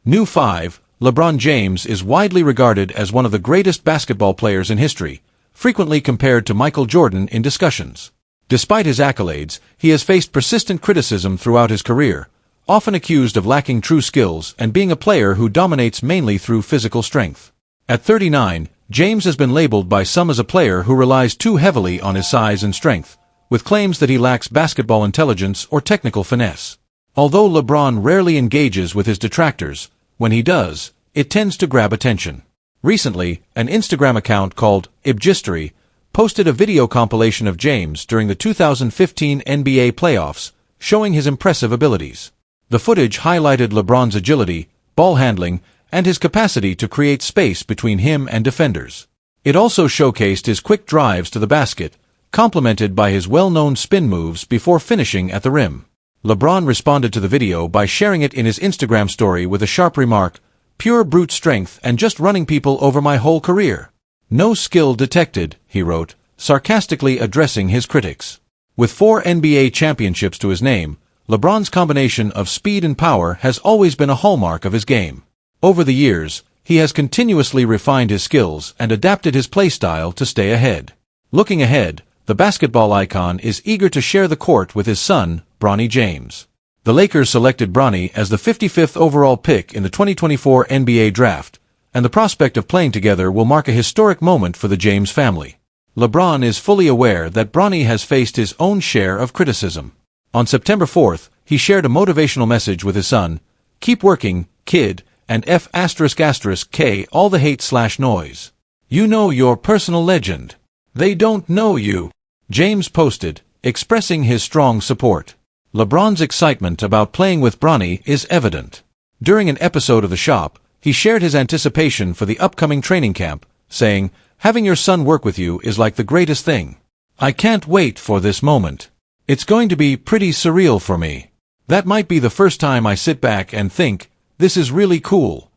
New 5. LeBron James is widely regarded as one of the greatest basketball players in history, frequently compared to Michael Jordan in discussions. Despite his accolades, he has faced persistent criticism throughout his career, often accused of lacking true skills and being a player who dominates mainly through physical strength. At 39, James has been labeled by some as a player who relies too heavily on his size and strength, with claims that he lacks basketball intelligence or technical finesse. Although LeBron rarely engages with his detractors, when he does, it tends to grab attention. Recently, an Instagram account called Ibgistory posted a video compilation of James during the 2015 NBA playoffs, showing his impressive abilities. The footage highlighted LeBron's agility, ball handling, and his capacity to create space between him and defenders. It also showcased his quick drives to the basket, complemented by his well-known spin moves before finishing at the rim. LeBron responded to the video by sharing it in his Instagram story with a sharp remark, "Pure brute strength and just running people over my whole career. No skill detected," he wrote, sarcastically addressing his critics. With 4 NBA championships to his name, LeBron's combination of speed and power has always been a hallmark of his game. Over the years, he has continuously refined his skills and adapted his play style to stay ahead. Looking ahead, the basketball icon is eager to share the court with his son, Bronny James. The Lakers selected Bronny as the 55th overall pick in the 2024 NBA draft, and the prospect of playing together will mark a historic moment for the James family. LeBron is fully aware that Bronny has faced his own share of criticism. On September 4th, he shared a motivational message with his son, "Keep working, kid, and F***K all the hate/noise. You know your personal legend. They don't know you," James posted, expressing his strong support. LeBron's excitement about playing with Bronny is evident. During an episode of The Shop, he shared his anticipation for the upcoming training camp, saying, "Having your son work with you is like the greatest thing. I can't wait for this moment. It's going to be pretty surreal for me. That might be the first time I sit back and think, this is really cool."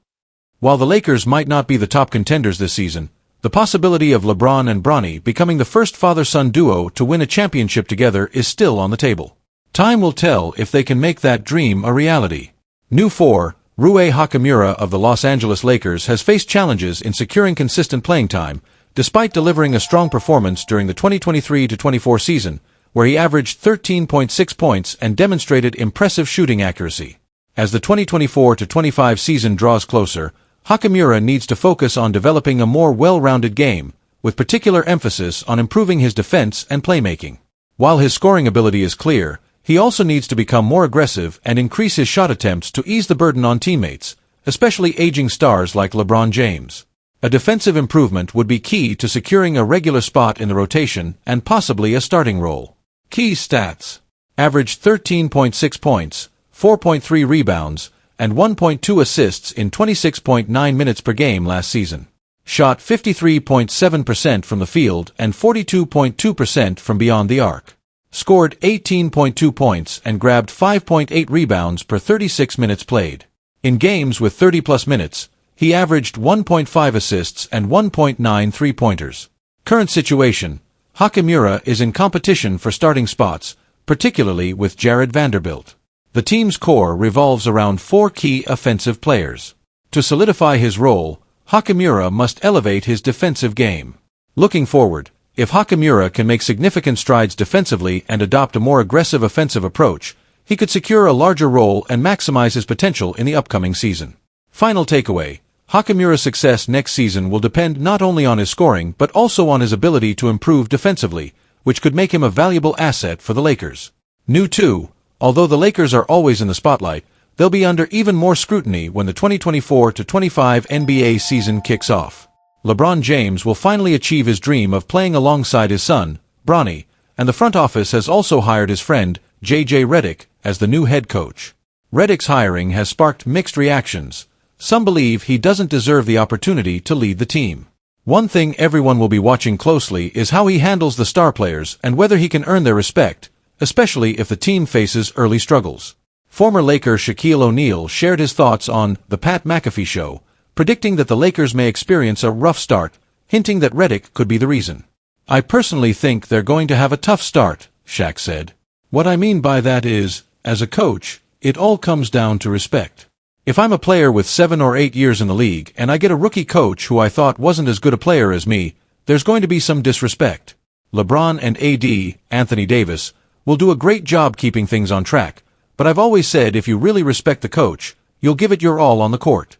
While the Lakers might not be the top contenders this season, the possibility of LeBron and Bronny becoming the first father-son duo to win a championship together is still on the table. Time will tell if they can make that dream a reality. New 4. Rui Hachimura of the Los Angeles Lakers has faced challenges in securing consistent playing time, despite delivering a strong performance during the 2023-24 season, where he averaged 13.6 points and demonstrated impressive shooting accuracy. As the 2024-25 season draws closer, Hachimura needs to focus on developing a more well-rounded game, with particular emphasis on improving his defense and playmaking. While his scoring ability is clear, he also needs to become more aggressive and increase his shot attempts to ease the burden on teammates, especially aging stars like LeBron James. A defensive improvement would be key to securing a regular spot in the rotation and possibly a starting role. Key stats: averaged 13.6 points, 4.3 rebounds, and 1.2 assists in 26.9 minutes per game last season. Shot 53.7% from the field and 42.2% from beyond the arc. Scored 18.2 points and grabbed 5.8 rebounds per 36 minutes played. In games with 30-plus minutes, he averaged 1.5 assists and 1.9 three-pointers. Current situation: Hachimura is in competition for starting spots, particularly with Jared Vanderbilt. The team's core revolves around 4 key offensive players. To solidify his role, Hachimura must elevate his defensive game. Looking forward, if Hachimura can make significant strides defensively and adopt a more aggressive offensive approach, he could secure a larger role and maximize his potential in the upcoming season. Final takeaway: Hachimura's success next season will depend not only on his scoring but also on his ability to improve defensively, which could make him a valuable asset for the Lakers. New 2. Although the Lakers are always in the spotlight, they'll be under even more scrutiny when the 2024-25 NBA season kicks off. LeBron James will finally achieve his dream of playing alongside his son, Bronny, and the front office has also hired his friend, J.J. Redick, as the new head coach. Redick's hiring has sparked mixed reactions. Some believe he doesn't deserve the opportunity to lead the team. One thing everyone will be watching closely is how he handles the star players and whether he can earn their respect, especially if the team faces early struggles. Former Laker Shaquille O'Neal shared his thoughts on The Pat McAfee Show, predicting that the Lakers may experience a rough start, hinting that Redick could be the reason. "I personally think they're going to have a tough start," Shaq said. "What I mean by that is, as a coach, it all comes down to respect. If I'm a player with 7 or 8 years in the league and I get a rookie coach who I thought wasn't as good a player as me, there's going to be some disrespect. LeBron and AD, Anthony Davis, will do a great job keeping things on track, but I've always said if you really respect the coach, you'll give it your all on the court.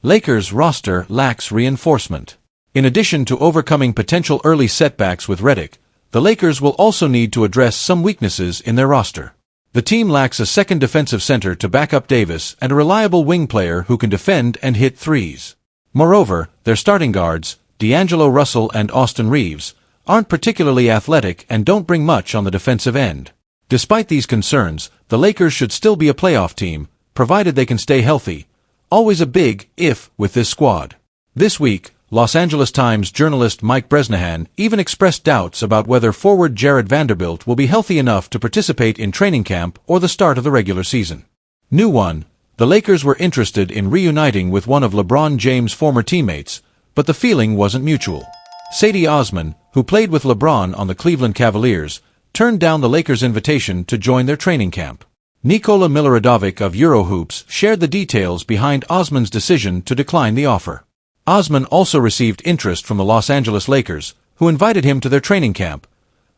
Lakers roster lacks reinforcement. In addition to overcoming potential early setbacks with Redick, the Lakers will also need to address some weaknesses in their roster. The team lacks a second defensive center to back up Davis and a reliable wing player who can defend and hit threes. Moreover, their starting guards, D'Angelo Russell and Austin Reeves, aren't particularly athletic and don't bring much on the defensive end. Despite these concerns, the Lakers should still be a playoff team, provided they can stay healthy. Always a big if with this squad. This week, Los Angeles Times journalist Mike Bresnahan even expressed doubts about whether forward Jared Vanderbilt will be healthy enough to participate in training camp or the start of the regular season. New one, the Lakers were interested in reuniting with one of LeBron James' former teammates, but the feeling wasn't mutual. Cedi Osman, who played with LeBron on the Cleveland Cavaliers, turned down the Lakers' invitation to join their training camp. Nikola Miloradavic of Eurohoops shared the details behind Osman's decision to decline the offer. Osman also received interest from the Los Angeles Lakers, who invited him to their training camp.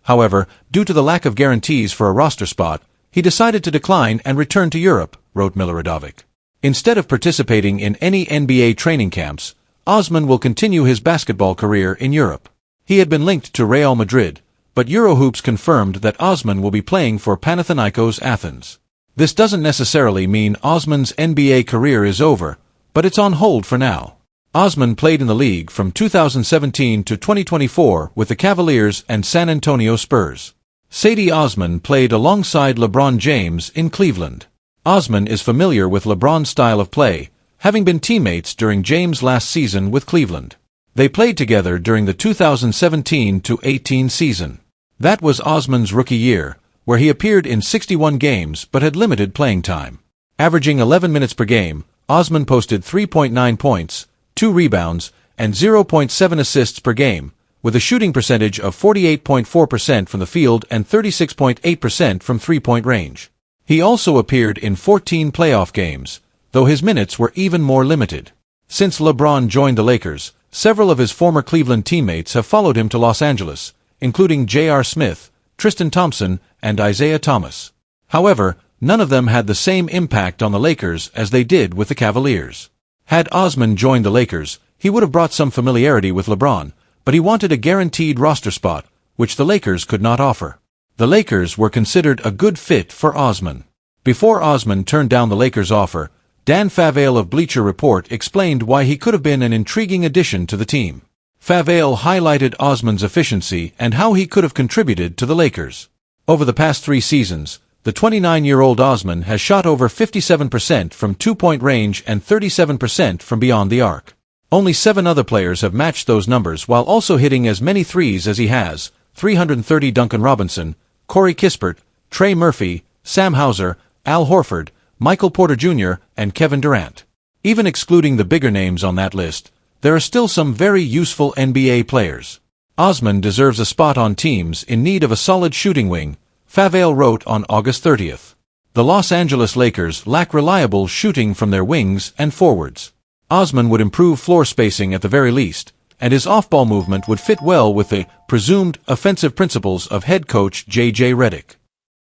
However, due to the lack of guarantees for a roster spot, he decided to decline and return to Europe, wrote Miloradavic. Instead of participating in any NBA training camps, Osman will continue his basketball career in Europe. He had been linked to Real Madrid, but Eurohoops confirmed that Osman will be playing for Panathinaikos Athens. This doesn't necessarily mean Osman's NBA career is over, but it's on hold for now. Osman played in the league from 2017 to 2024 with the Cavaliers and San Antonio Spurs. Cedi Osman played alongside LeBron James in Cleveland. Osman is familiar with LeBron's style of play, having been teammates during James' last season with Cleveland. They played together during the 2017-18 season. That was Osman's rookie year, where he appeared in 61 games but had limited playing time. Averaging 11 minutes per game, Osman posted 3.9 points, 2 rebounds, and 0.7 assists per game, with a shooting percentage of 48.4% from the field and 36.8% from three-point range. He also appeared in 14 playoff games, though his minutes were even more limited. Since LeBron joined the Lakers, several of his former Cleveland teammates have followed him to Los Angeles, including J.R. Smith, Tristan Thompson, and Isaiah Thomas. However, none of them had the same impact on the Lakers as they did with the Cavaliers. Had Osman joined the Lakers, he would have brought some familiarity with LeBron, but he wanted a guaranteed roster spot, which the Lakers could not offer. The Lakers were considered a good fit for Osman. Before Osman turned down the Lakers' offer, Dan Favale of Bleacher Report explained why he could have been an intriguing addition to the team. Favale highlighted Osman's efficiency and how he could have contributed to the Lakers. Over the past 3 seasons, the 29-year-old Osman has shot over 57% from two-point range and 37% from beyond the arc. Only 7 other players have matched those numbers while also hitting as many threes as he has: 330 Duncan Robinson, Corey Kispert, Trey Murphy, Sam Hauser, Al Horford, Michael Porter Jr., and Kevin Durant. Even excluding the bigger names on that list, there are still some very useful NBA players. Osman deserves a spot on teams in need of a solid shooting wing, Favale wrote on August 30th. The Los Angeles Lakers lack reliable shooting from their wings and forwards. Osman would improve floor spacing at the very least, and his off-ball movement would fit well with the presumed offensive principles of head coach J.J. Redick.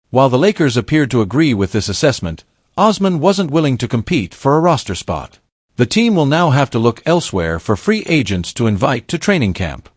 While the Lakers appeared to agree with this assessment, Osman wasn't willing to compete for a roster spot. The team will now have to look elsewhere for free agents to invite to training camp.